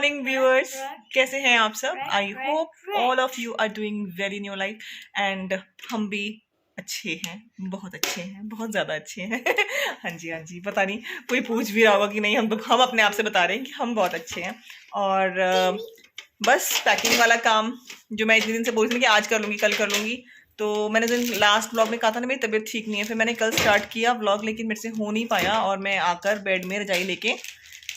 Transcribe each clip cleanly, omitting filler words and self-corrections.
Morning viewers, कैसे हैं आप सब? I hope all of you are doing very new life and हम भी अच्छे हैं, बहुत अच्छे हैं, बहुत ज़्यादा अच्छे हैं। हाँ जी हाँ जी, पता नहीं कोई पूछ भी रहा होगा कि नहीं, हम अपने आप से बता रहे हैं कि हम बहुत अच्छे हैं। और बस पैकिंग वाला काम जो मैं इतने दिन से बोल रही थी कि आज कर लूँगी, कल कर लूँगी, तो मैंने दिन लास्ट व्लॉग में कहा था ना मेरी तबीयत ठीक नहीं है, फिर मैंने कल स्टार्ट किया व्लॉग, लेकिन मेरे से हो नहीं पाया और मैं आकर बेड में रजाई लेके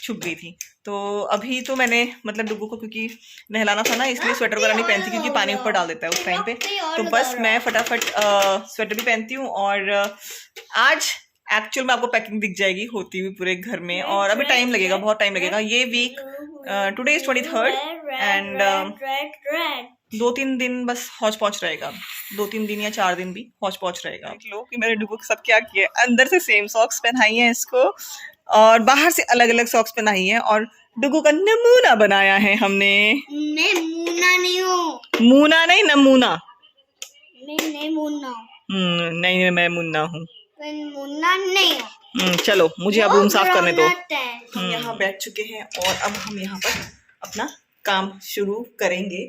छुप गई थी। तो अभी तो मैंने मतलब डुगू को क्योंकि नहलाना था ना, इसलिए स्वेटर वगैरह नहीं पहनती क्योंकि पानी ऊपर डाल देता है उस टाइम पे। तो बस मैं फटाफट स्वेटर भी पहनती हूँ और आज एक्चुअल में आपको पैकिंग दिख जाएगी होती हुई पूरे घर में। और अभी टाइम लगेगा, बहुत टाइम लगेगा। ये week today is 23rd and 2-3 दिन बस हौच पौच रहेगा, 2-3 दिन या 4 दिन भी हौच पौच रहेगा। देख लो कि मेरे डुगू के साथ क्या किया, अंदर से सेम सॉक्स पहनाई है इसको और बाहर से अलग अलग सॉक्स पहनाई है और डुगू का नमूना बनाया है हमने। मैं मूना नहीं हूँ। मूना नहीं, नमूना। मैं मुन्ना। नहीं, मैं मुन्ना हूँ। मैं मुन्ना नहीं हूँ। चलो मुझे अब रूम साफ करने दो। हम यहाँ बैठ चुके हैं और अब हम यहाँ पर अपना काम शुरू करेंगे।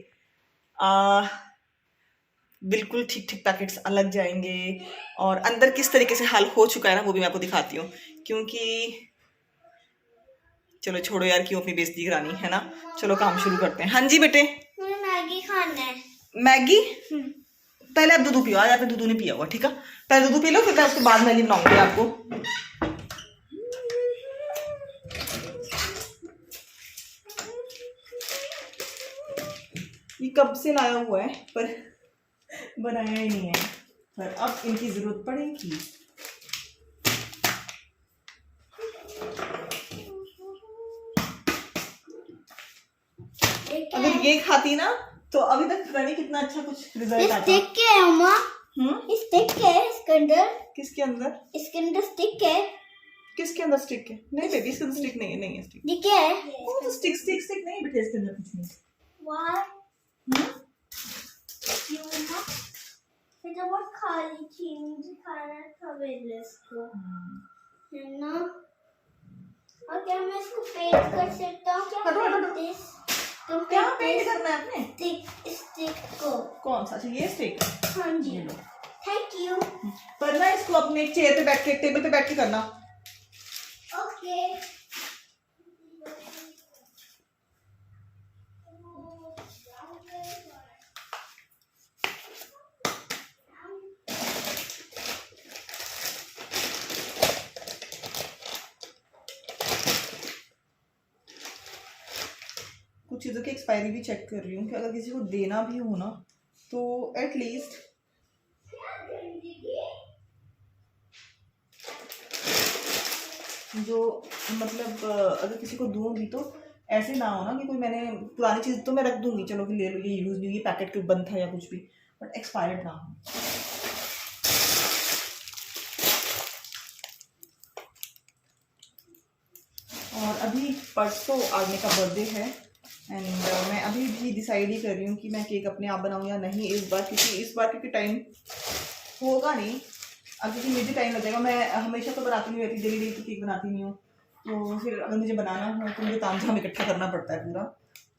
बिल्कुल ठीक ठीक पैकेट्स अलग जाएंगे और अंदर किस तरीके से हाल हो चुका है ना, वो भी मैं आपको दिखाती हूँ। क्योंकि चलो छोड़ो यार, क्यों अपनी बेइज्जती करानी है ना। चलो काम शुरू करते हैं। हाँ जी बेटे, मुझे मैगी खाना है। मैगी? पहले आप दूध पियो, आज आपने दूध नहीं पिया हुआ, ठीक है? पहले दूध पी लो, फिर मैं उसके बाद मैगी बनाऊंगी आपको। ये कब से लाया हुआ है पर बनाया ही नहीं है, पर अब इनकी जरूरत पड़ेगी। अगर ये खाती ना तो अभी तक पता नहीं कितना अच्छा कुछ रिजल्ट आता। स्टिक क्या है अम्मा? स्टिक क्या है इसके अंदर? किसके अंदर? इसके अंदर स्टिक है। किसके अंदर स्टिक है? नहीं बेबी, इसके अंदर स्टिक नहीं है, नहीं है स्टिक। ये क्या है? वो तो स्टिक नहीं बेटे, इसके अंदर कुछ नहीं। Why? क्यों ना? ये तो बहुत खाली थी, मुझे खाना था पहले इसको, है ना? और क्या मैं इसको पेंट कर सकता हूँ क्या? तुम क्या पेंट करना है आपने? स्टिक को। कौन सा? अच्छा ये स्टिक। हाँ जी। Thank you. पर ना इसको अपने चेयर पे बैठ के, टेबल पे बैठ के करना। ओके। कुछ चीज़ों की एक्सपायरी भी चेक कर रही हूँ कि अगर किसी को देना भी हो ना तो एटलीस्ट जो मतलब अगर किसी को दूंगी तो ऐसे ना हो ना कि कोई मैंने पुरानी चीज़ तो मैं रख दूंगी, चलो कि ले लो, ये यूज़ नहीं, ये पैकेट के बंद था या कुछ भी, बट एक्सपायर्ड ना हो। और अभी परसों आदमी का बर्थडे है एंड मैं अभी भी डिसाइड ही कर रही हूँ कि मैं केक अपने आप बनाऊँ या नहीं इस बार, क्योंकि टाइम होगा नहीं। अब क्योंकि मुझे टाइम लगेगा, मैं हमेशा तो बनाती नहीं रहती, डेली तो केक बनाती नहीं हूँ, तो फिर अगर मुझे बनाना हो तो मुझे तामझाम इकट्ठा करना पड़ता है पूरा।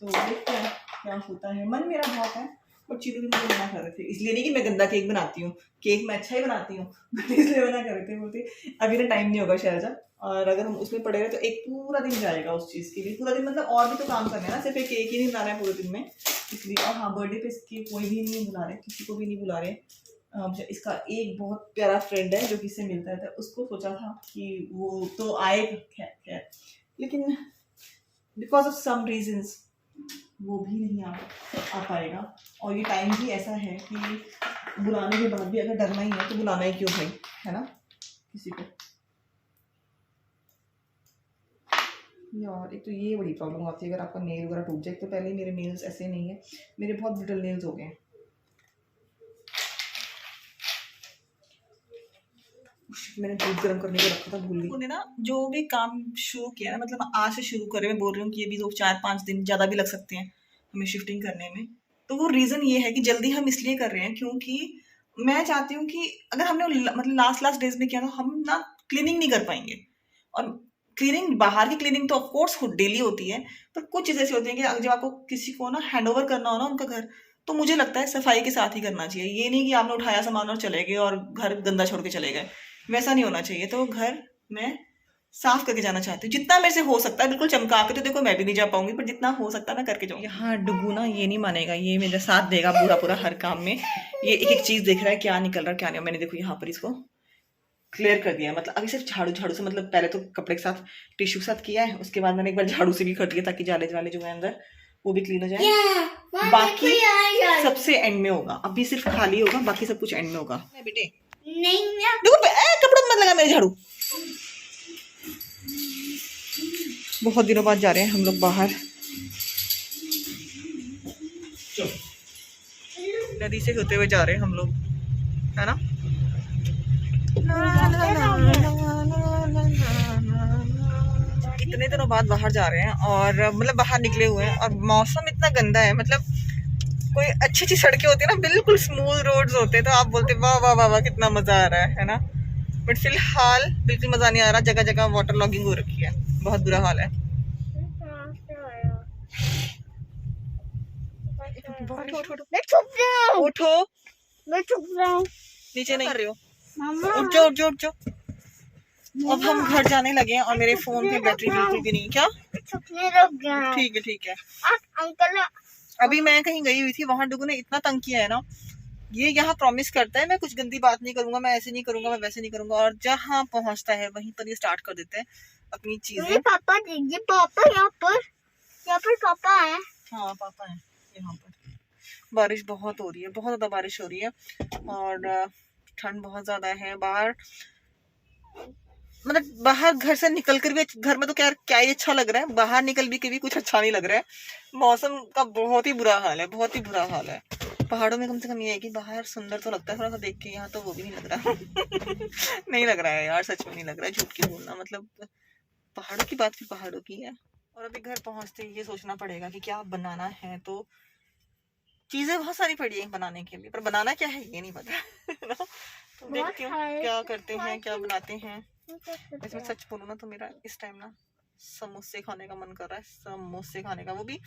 तो देखते हैं क्या होता है। मन मेरा बहुत है और चीज़ों भी मुझे मना कर रहे थे, इसलिए नहीं कि मैं गंदा केक बनाती हूँ, केक मैं अच्छा ही बनाती हूँ, इसलिए मना कर रहे थे, बोलते अभी ना टाइम नहीं होगा शैलजा, और अगर हम उसमें पड़े रहे तो एक पूरा दिन जाएगा उस चीज़ के लिए। पूरा दिन मतलब और भी तो काम करने हैं ना, सिर्फ एक केक ही नहीं बना रहे हैं पूरे दिन में, इसलिए। और हाँ, बर्थडे पे इसकी कोई भी नहीं बुला रहे, किसी को भी नहीं बुला रहे। इसका एक बहुत प्यारा फ्रेंड है जो कि इससे मिलता है, उसको सोचा था कि वो तो आएगा, खैर लेकिन बिकॉज ऑफ सम रीजंस वो भी नहीं आ पाएगा। और ये टाइम भी ऐसा है कि बुलाने के बाद भी अगर डरना ही है तो बुलाना ही क्यों भाई, है ना किसी को। यार एक तो ये बड़ी प्रॉब्लम आती है अगर आपका नेल वगैरह टूट जाए। तो पहले मेरे नेल्स ऐसे नहीं है, मेरे बहुत ब्रिटल नेल्स हो गए हैं। मैंने दूध गर्म करने को रखा था, भूल गई। उन्हें ना जो भी काम शुरू किया ना, मतलब आज से शुरू करे, मैं बोल रही हूँ कि ये भी 2-4-5 दिन ज़्यादा भी लग सकते हैं हमें शिफ्टिंग करने में। तो वो रीज़न ये है कि जल्दी हम इसलिए कर रहे हैं क्योंकि मैं चाहती हूँ कि अगर हमने मतलब लास्ट डेज में किया तो हम ना क्लीनिंग नहीं कर पाएंगे। और क्लीनिंग, बाहर की क्लीनिंग तो ऑफ कोर्स डेली होती है, पर कुछ चीजें ऐसी होती हैं कि जब आपको किसी को ना हैंड ओवर करना हो ना उनका घर, तो मुझे लगता है सफाई के साथ ही करना चाहिए। ये नहीं कि आपने उठाया सामान और चले गए और घर गंदा छोड़ के चले गए, वैसा नहीं होना चाहिए। तो घर मैं साफ करके जाना चाहती हूँ जितना मेरे से हो सकता है। बिल्कुल चमका के तो देखो मैं भी नहीं जा पाऊंगी, पर जितना हो सकता है मैं करके जाऊँ। यहाँ डुगू ना ये नहीं मानेगा, ये मेरा साथ देगा पूरा पूरा हर काम में। ये एक एक चीज देख रहा है क्या निकल रहा है क्या नहीं। मैंने देखो यहाँ पर इसको क्लियर कर दिया है, मतलब अभी सिर्फ झाड़ू झाड़ू से, मतलब पहले तो कपड़े के साथ टिश्यू के साथ किया है, उसके बाद मैंने एक बार झाड़ू से भी कर दिया ताकि जाले जाले जो है अंदर वो भी क्लीन हो जाए। बाकी सबसे एंड में होगा, अभी सिर्फ खाली होगा, बाकी सब कुछ एंड में होगा। बेटे नहीं देखो कपड़ों में मत लगा मेरे झाड़ू। बहुत दिनों बाद जा रहे हैं हम लोग बाहर, नदी से होते हुए जा रहे हैं हम लोग, है ना। इतने दिनों बाद बाहर जा रहे हैं और मतलब बाहर निकले हुए हैं और मौसम इतना गंदा है। मतलब कोई अच्छी अच्छी सड़कें होती है ना, बिल्कुल स्मूथ रोड्स होते हैं, तो आप बोलते वाह वाह वाह वाह कितना मजा आ रहा है ना। बट फिलहाल बिल्कुल मजा नहीं आ रहा, जगह जगह वाटर लॉगिंग हो रखी है, बहुत बुरा हाल है। उठो, मैं चुप रहा हूँ। नीचे नहीं कर रहे हो, मामा उठ जाओ उठ जाओ उठ जाओ। अब हम घर जाने लगे हैं और मेरे फोन पे बैटरी बिल्कुल भी नहीं। क्या छुपने लग गया है। ठीक है। अंकल अभी मैं कहीं गई हुई थी, वहां डुगू ने इतना तंग किया है ना, ये यहाँ प्रॉमिस करता है मैं कुछ गंदी बात नहीं करूंगा, मैं ऐसे नहीं करूंगा, मैं वैसे नहीं करूंगा, और जहाँ पहुंचता है वहीं पर ये स्टार्ट कर देते हैं अपनी चीजें। पापा देखिए, पापा यहाँ पर पापा है। हाँ पापा है यहाँ पर। बारिश बहुत हो रही है, बहुत ज्यादा बारिश हो रही है और ठंड बहुत ज्यादा है बाहर। मतलब बाहर घर से निकल कर भी, घर में तो क्या ही अच्छा लग रहा है, बाहर निकल भी के भी कुछ अच्छा नहीं लग रहा है। मौसम का बहुत ही बुरा हाल है, बहुत ही बुरा हाल है। पहाड़ों में कम से कम ये है कि बाहर सुंदर तो लगता है थोड़ा सा देख के, यहाँ तो वो भी नहीं लग रहा। नहीं लग रहा है यार, सच में नहीं लग रहा है, झूठ क्यों बोलना। मतलब पहाड़ों की बात फिर पहाड़ों की है। और अभी घर पहुंचते ही ये सोचना पड़ेगा कि क्या बनाना है, तो चीजें बहुत सारी पड़ी है बनाने के लिए, पर बनाना क्या है ये नहीं पता। तो देखती हूँ क्या करते हैं, क्या बनाते हैं। वैसे मैं सच बोलूँ ना तो मेरा इस टाइम ना समोसे खाने का मन कर रहा है, समोसे खाने का। वो भी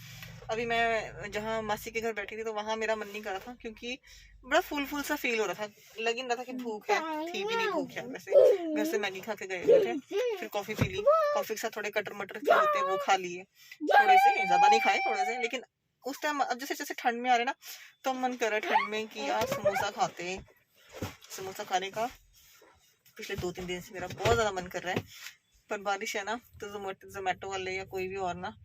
अभी मैं जहाँ मासी के घर बैठी थी तो वहाँ मेरा मन नहीं कर रहा था, क्योंकि बड़ा फुल सा फील हो रहा था, लग ही नहीं रहा था कि भूख है, थी भी नहीं भूख है। वैसे घर से मैगी खा के गए हुए थे, फिर कॉफी पी ली, कॉफी के साथ थोड़े कटर मटर के होते हैं वो खा लिए, थोड़े से, ज्यादा नहीं खाए थोड़े से। लेकिन उस टाइम अब जैसे जैसे ठंड में आ रहे ना, तो मन कर रहा है ठंड में कि यार समोसा खाते, समोसा खाने का। पिछले 2-3 दिन से मेरा बहुत ज्यादा मन कर रहा है, पर बारिश है ना, तो जोमेटो वाले या कोई भी और ना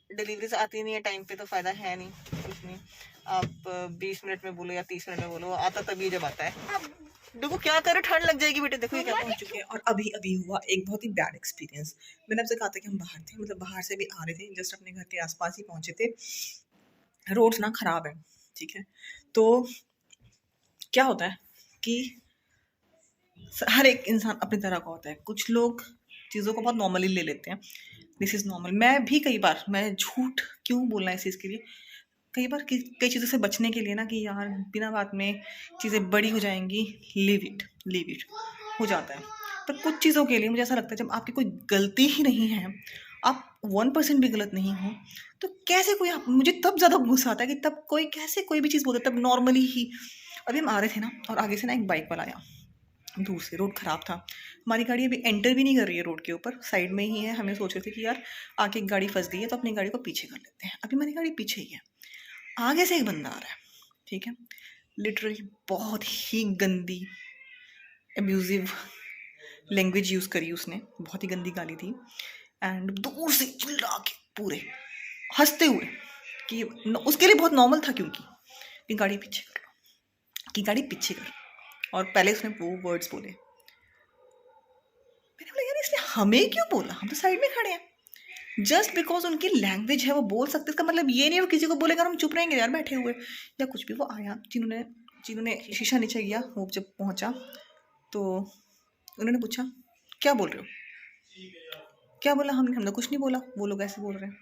डिलीवरीज आती नहीं है टाइम पे, तो फायदा है नहीं कुछ नहीं। आप 20 मिनट में बोलो या 30 मिनट में बोलो, आता तभी जब आता है। देखो क्या करे, ठंड लग जाएगी बेटे। देखो ये क्या पहुंच चुके हैं। और अभी अभी हुआ एक बहुत ही बैड एक्सपीरियंस। मैंने आपसे कहा था कि हम बाहर थे, मतलब बाहर से भी आ रहे थे, जस्ट अपने घर के आसपास ही पहुंचे थे। रोड्स ना खराब है, ठीक है। तो क्या होता है कि हर एक इंसान अपनी तरह का होता है। कुछ लोग चीज़ों को बहुत नॉर्मली ले लेते हैं, दिस इज़ नॉर्मल। मैं भी कई बार, मैं झूठ क्यों बोलना है इस चीज़ के लिए, कई बार कई चीज़ों से बचने के लिए ना, कि यार बिना बात में चीज़ें बड़ी हो जाएंगी, लीव इट हो जाता है। पर कुछ चीज़ों के लिए मुझे ऐसा लगता है जब आपकी कोई गलती ही नहीं है, आप 1% भी गलत नहीं हो, तो कैसे कोई आप, मुझे तब ज़्यादा गुस्सा आता है कि तब कोई कैसे कोई भी चीज़ बोलता है, तब नॉर्मली ही। अभी हम आ रहे थे ना, और आगे से ना एक बाइक वाला आया दूर से, रोड ख़राब था, हमारी गाड़ी अभी एंटर भी नहीं कर रही है रोड के ऊपर, साइड में ही है। हमें सोच रहे थे कि यार आगे एक गाड़ी फंस गई है तो अपनी गाड़ी को पीछे कर लेते हैं। अभी हमारी गाड़ी पीछे ही है, आगे से एक बंदा आ रहा है, ठीक है। लिटरली बहुत ही गंदी अब्यूजिव लैंग्वेज यूज़ करी उसने, बहुत ही गंदी गाली थी। एंड दूर से चिल्ला के पूरे हंसते हुए, कि उसके लिए बहुत नॉर्मल था, क्योंकि कि गाड़ी पीछे कर लो, कि गाड़ी पीछे कर। और पहले उसने वो वर्ड्स बोले, मैंने बोला यार इसने हमें क्यों बोला, हम तो साइड में खड़े हैं। जस्ट बिकॉज उनकी लैंग्वेज है वो बोल सकते, इसका मतलब ये नहीं वो किसी को बोलेगा हम चुप रहेंगे यार बैठे हुए या कुछ भी। वो आया, जिन्होंने शीशा नीचे किया, वो जब पहुंचा तो उन्होंने पूछा क्या बोल रहे हो, क्या बोला। हमने कुछ नहीं बोला, वो लोग ऐसे बोल रहे हैं।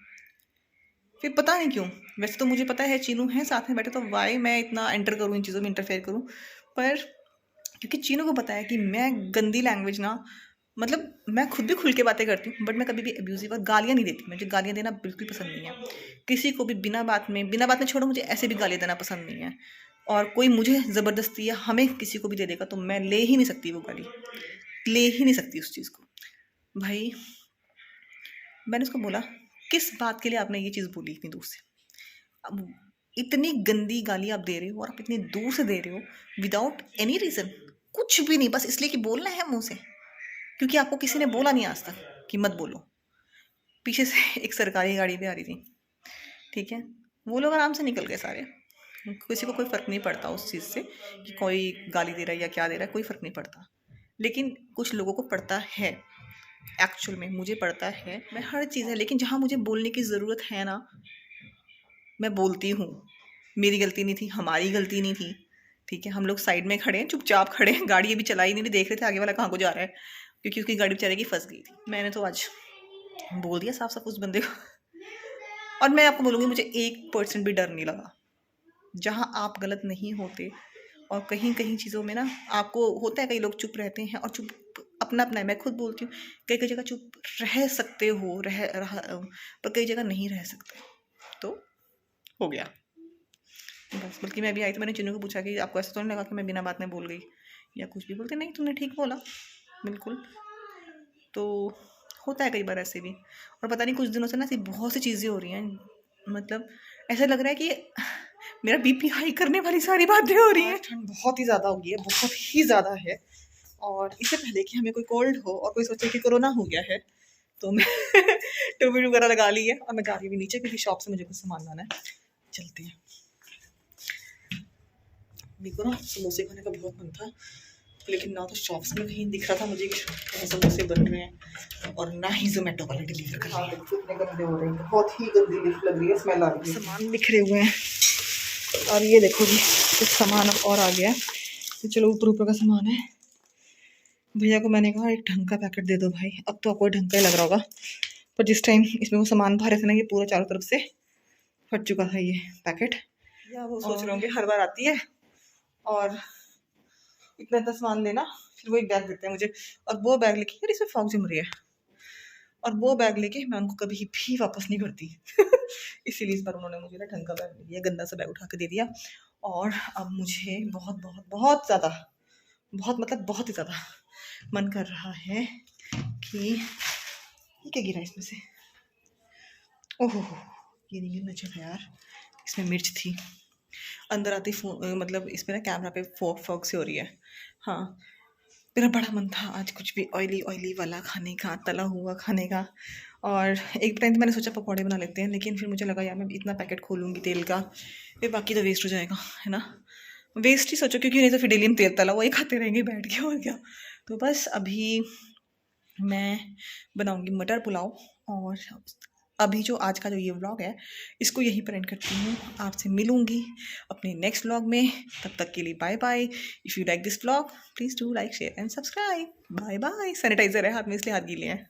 फिर पता नहीं क्यों, वैसे तो मुझे पता है चीनू है साथ में बैठे, तो वाई मैं इतना एंटर करूँ, इन चीज़ों में इंटरफेयर करूँ, पर क्योंकि चीनू को पता है कि मैं गंदी लैंग्वेज ना मतलब मैं खुद भी खुल के बातें करती हूँ, बट मैं कभी भी अब्यूजिव और गालियाँ नहीं देती। मुझे गालियाँ देना बिल्कुल पसंद नहीं है। किसी को भी बिना बात में छोड़ो, मुझे ऐसे भी गालियाँ देना पसंद नहीं है। और कोई मुझे ज़बरदस्ती या हमें किसी को भी दे देगा तो मैं ले ही नहीं सकती वो गाली, ले ही नहीं सकती उस चीज़ को। भाई मैंने उसको बोला, किस बात के लिए आपने ये चीज़ बोली इतनी दूर से? अब इतनी गंदी गाली आप दे रहे हो और आप इतनी दूर से दे रहे हो विदाउट एनी रीज़न, कुछ भी नहीं, बस इसलिए कि बोलना है मुँह से, क्योंकि आपको किसी ने बोला नहीं आज तक कि मत बोलो। पीछे से एक सरकारी गाड़ी भी आ रही थी, ठीक है? वो लोग आराम से निकल गए सारे। किसी को कोई फ़र्क नहीं पड़ता उस चीज़ से कि कोई गाली दे रहा है या क्या दे रहा है, कोई फ़र्क नहीं पड़ता। लेकिन कुछ लोगों को पड़ता है, एक्चुअल में मुझे पड़ता है। मैं हर चीज़ है, लेकिन जहाँ मुझे बोलने की ज़रूरत है ना, मैं बोलती हूँ। मेरी गलती नहीं थी, हमारी गलती नहीं थी, ठीक है? हम लोग साइड में खड़े हैं, चुपचाप खड़े हैं, गाड़ी अभी चलाई नहीं, देख रहे थे आगे वाला कहाँ को जा रहा है, क्योंकि उसकी गाड़ी बेचारे की फंस गई थी। मैंने तो आज बोल दिया साफ साफ उस बंदे को। और मैं आपको बोलूँगी, मुझे 1% भी डर नहीं लगा। जहाँ आप गलत नहीं होते और कहीं कहीं चीज़ों में ना आपको होता है, कई लोग चुप रहते हैं और चुप अपना अपना है। मैं खुद बोलती हूँ, कई कई जगह चुप रह सकते हो, पर कई जगह नहीं रह सकते। तो हो गया बस। बल्कि मैं भी आई तो मैंने चिन्नू को पूछा कि आपको ऐसा तो नहीं लगा कि मैं बिना बात में बोल गई या कुछ भी? बोलते नहीं, तुमने ठीक बोला, बिल्कुल। तो होता है कई बार ऐसे भी। और पता नहीं कुछ दिनों से ना ऐसी बहुत सी चीज़ें हो रही हैं, मतलब ऐसा लग रहा है कि मेरा बीपी हाई करने वाली सारी बातें हो रही हैं। ठंड बहुत ही ज़्यादा हो गई है, बहुत ही ज़्यादा है। और इससे पहले कि हमें कोई कोल्ड हो और कोई सोचे कि कोरोना हो गया है, तो मैं टोपी वगैरह लगा ली है और मैं जा रही हूँ नीचे, क्योंकि शॉप से मुझे कुछ सामान लाना है। चलते हैं। मेरे को ना समोसे खाने का बहुत मन था, लेकिन ना तो शॉप्स में कहीं दिख रहा था मुझे कि समोसे बन रहे हैं, और ना ही जोमेटो वाले डिलीवर कर रहे हैं। इतने गंदे हो रहे हैं, बहुत ही गंदी लग रही है, स्मेल आ रही है। सामान बिखरे हुए हैं, और ये देखो जी कुछ सामान अब और आ गया है। तो चलो ऊपर ऊपर का सामान है। भैया को मैंने कहा एक ढंग का पैकेट दे दो भाई। अब तो आपको ढंग का ही लग रहा होगा, पर जिस टाइम इसमें वो सामान भरे थे ना, ये पूरा चारों तरफ से फट चुका था ये पैकेट। या वो सोच रहे होंगे हर बार आती है और इतना इतना सामान लेना, फिर वो एक बैग देते हैं मुझे, और वो बैग लेके, यार इसमें फॉग जम रही है, और वो बैग लेके मैं उनको कभी भी वापस नहीं करती। इसीलिए इस बार उन्होंने मुझे ना ढंग का बैग दे दिया, गंदा सा बैग उठा के दे दिया। और अब मुझे बहुत बहुत बहुत ज़्यादा, बहुत मतलब बहुत ही ज़्यादा मन कर रहा है कि ये क्या गिरा इसमें से? ओहो, ये नहीं गिरना चाहिए यार, इसमें मिर्च थी। अंदर आते मतलब इसमें ना कैमरा पे फॉग से हो रही है। हाँ, मेरा बड़ा मन था आज कुछ भी ऑयली ऑयली वाला खाने का, तला हुआ खाने का। और एक टाइम तो मैंने सोचा पकौड़े बना लेते हैं, लेकिन फिर मुझे लगा यार मैं इतना पैकेट खोलूँगी तेल का, फिर बाकी तो वेस्ट हो जाएगा, है ना? वेस्ट ही सोचो, क्योंकि नहीं तो फिर डेली हम तेल तला वही खाते रहेंगे बैठ के, और क्या। तो बस अभी मैं बनाऊँगी मटर पुलाव, और अभी जो आज का जो ये व्लॉग है इसको यहीं पर एंड करती हूँ। आपसे मिलूँगी अपने नेक्स्ट व्लॉग में, तब तक के लिए bye bye. If you like this vlog please do like share and subscribe. Bye bye. Sanitiser है हाथ में, इसलिए हाथ गीले हैं।